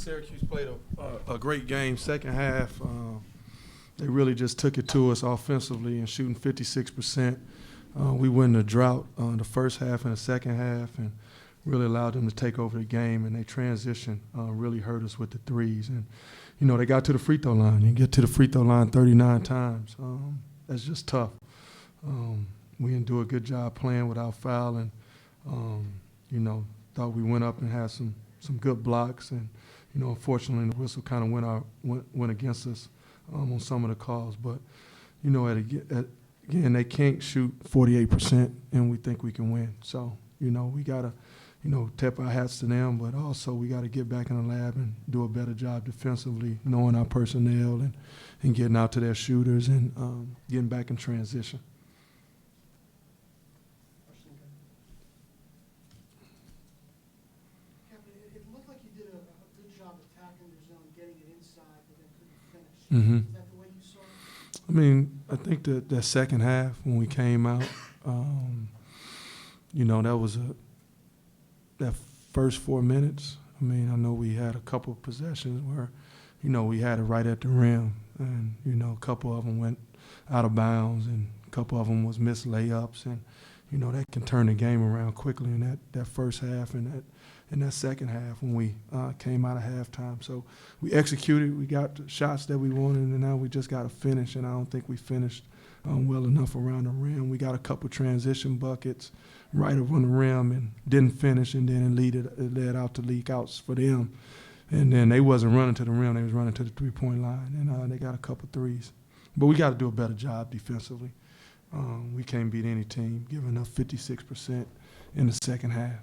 Syracuse played a great game. Second half, they really just took it to us offensively and shooting 56%. We went in a drought the first half and the second half and really allowed them to take over the game, and they transition really hurt us with the threes. And, you know, they got to the free throw line. You get to the free throw line 39 times. That's just tough. We didn't do a good job playing without fouling. You know, thought we went up and had some good blocks, and, you know, unfortunately the whistle kind of went against us on some of the calls. But, you know, again, they can't shoot 48%, and we think we can win. So, you know, we got to, you know, tip our hats to them, but also we got to get back in the lab and do a better job defensively, knowing our personnel and getting out to their shooters and getting back in transition. It looked like you did a good job attacking the zone, getting it inside, but then couldn't finish. Mm-hmm. Is that the way you saw it? I mean, I think that second half when we came out, you know, that first 4 minutes. I mean, I know we had a couple of possessions where, you know, we had it right at the rim, and, you know, a couple of them went out of bounds, and a couple of them was missed layups, and, you know, that can turn the game around quickly in that first half and that second half when we came out of halftime. So we executed, we got the shots that we wanted, and now we just got to finish, and I don't think we finished well enough around the rim. We got a couple transition buckets right on the rim and didn't finish, and then it led out to leak outs for them. And then they wasn't running to the rim, they was running to the three-point line, and they got a couple threes. But we got to do a better job defensively. We can't beat any team, giving up 56% in the second half.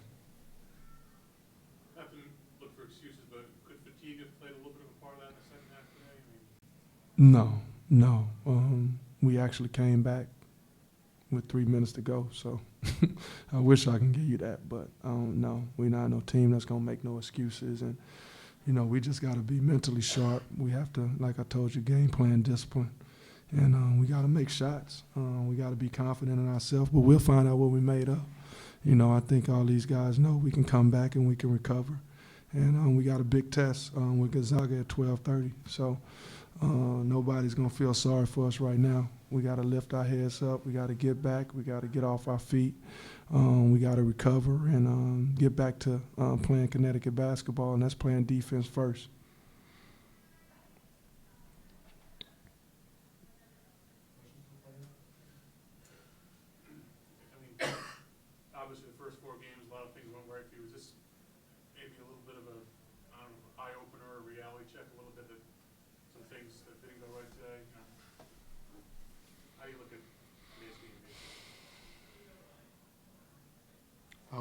Not to look for excuses, but could fatigue have played a little bit of a part of that in the second half today? No. We actually came back with 3 minutes to go, so I wish I can give you that, but no, we're not no team that's going to make no excuses. And, you know, we just got to be mentally sharp. We have to, like I told you, game plan discipline. And we got to make shots. We got to be confident in ourselves, but we'll find out what we made of. You know, I think all these guys know we can come back and we can recover. And we got a big test with Gonzaga at 12:30. So nobody's going to feel sorry for us right now. We got to lift our heads up. We got to get back. We got to get off our feet. We got to recover and get back to playing Connecticut basketball, and that's playing defense first. Obviously, the first 4 games, a lot of things went right for you. Was this maybe a little bit of a, I don't know, eye-opener or reality check a little bit that some things that didn't go right today? You know, how do you look at today's game?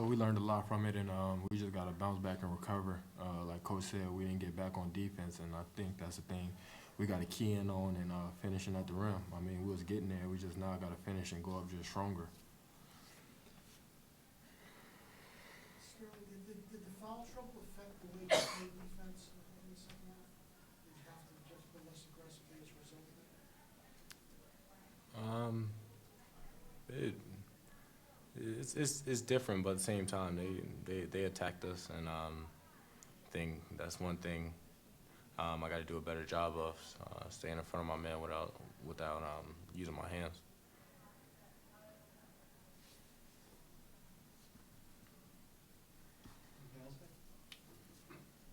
We learned a lot from it, and we just got to bounce back and recover. Like Coach said, we didn't get back on defense, and I think that's the thing we got to key in on and finishing at the rim. I mean, we was getting there. We just now got to finish and go up just stronger. Did the foul trouble affect the way you play defense in the second half? Did you have to just be less aggressive as a result of it? It's different, but at the same time, they attacked us, and I think that's one thing I got to do a better job of, staying in front of my man without using my hands.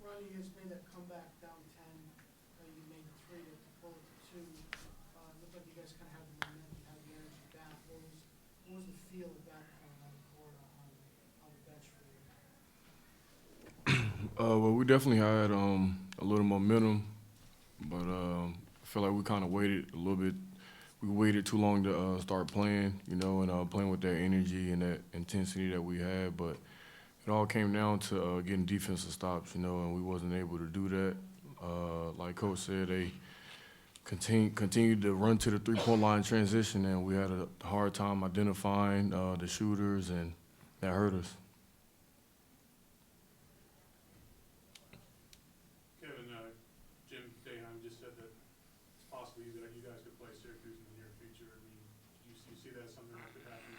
Ronnie, you guys made that comeback down 10. You made the 3 to pull it to 2. Looked like you guys kind of had the momentum, had the energy back. What was the feel of that on the court, on the bench for you? Well, we definitely had a little momentum, but I feel like we kind of waited a little bit. We waited too long to start playing, you know, and playing with that energy and that intensity that we had. But it all came down to getting defensive stops, you know, and we wasn't able to do that. Like Coach said, they continued to run to the three-point line transition, and we had a hard time identifying the shooters, and that hurt us. Kevin, Jim Daheim just said that it's possible you guys could play Syracuse in the near future. I mean, do you see that as something that could happen,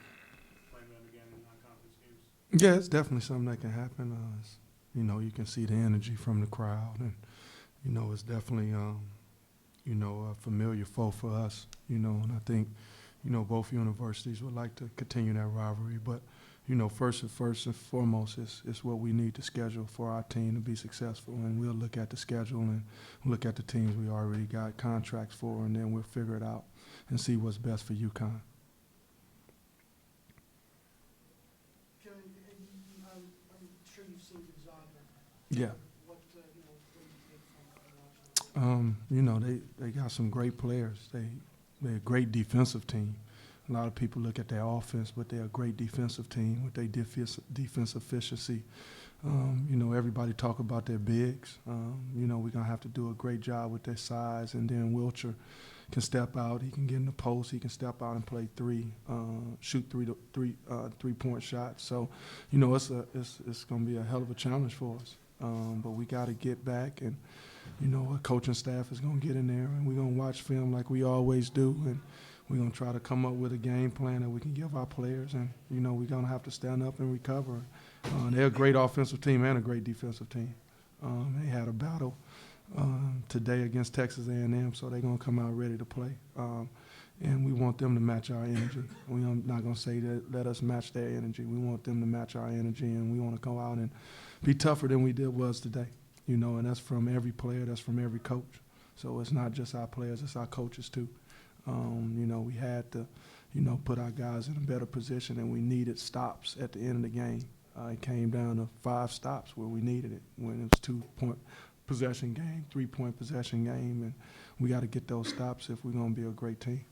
playing them again in non-conference games? Yeah, it's definitely something that can happen. you know, you can see the energy from the crowd, and you know, it's definitely you know, a familiar foe for us, you know, and I think, you know, both universities would like to continue that rivalry, but you know, first and foremost, it's what we need to schedule for our team to be successful, and we'll look at the schedule and look at the teams we already got contracts for, and then we'll figure it out and see what's best for UConn. Kevin, I'm sure you've seen Gonzaga. Yeah. What, you know, what do you take from watching? You know, they got some great players. They're a great defensive team. A lot of people look at their offense, but they're a great defensive team with their defense efficiency. You know, everybody talk about their bigs. You know, we're going to have to do a great job with their size, and then Wilcher can step out. He can get in the post. He can step out and play shoot three-point shots. So, you know, it's going to be a hell of a challenge for us. But we got to get back, and, you know, our coaching staff is going to get in there, and we're going to watch film like we always do, and we're going to try to come up with a game plan that we can give our players, and, you know, we're going to have to stand up and recover. They're a great offensive team and a great defensive team. They had a battle today against Texas A&M, so they're going to come out ready to play. And we want them to match our energy. We're not going to say that let us match their energy. We want them to match our energy, and we want to go out and be tougher than we was today. You know, and that's from every player, that's from every coach. So it's not just our players, it's our coaches too. You know, we had to, you know, put our guys in a better position, and we needed stops at the end of the game. It came down to 5 stops where we needed it, when it was 2-point possession game, 3-point possession game, and we got to get those stops if we're going to be a great team.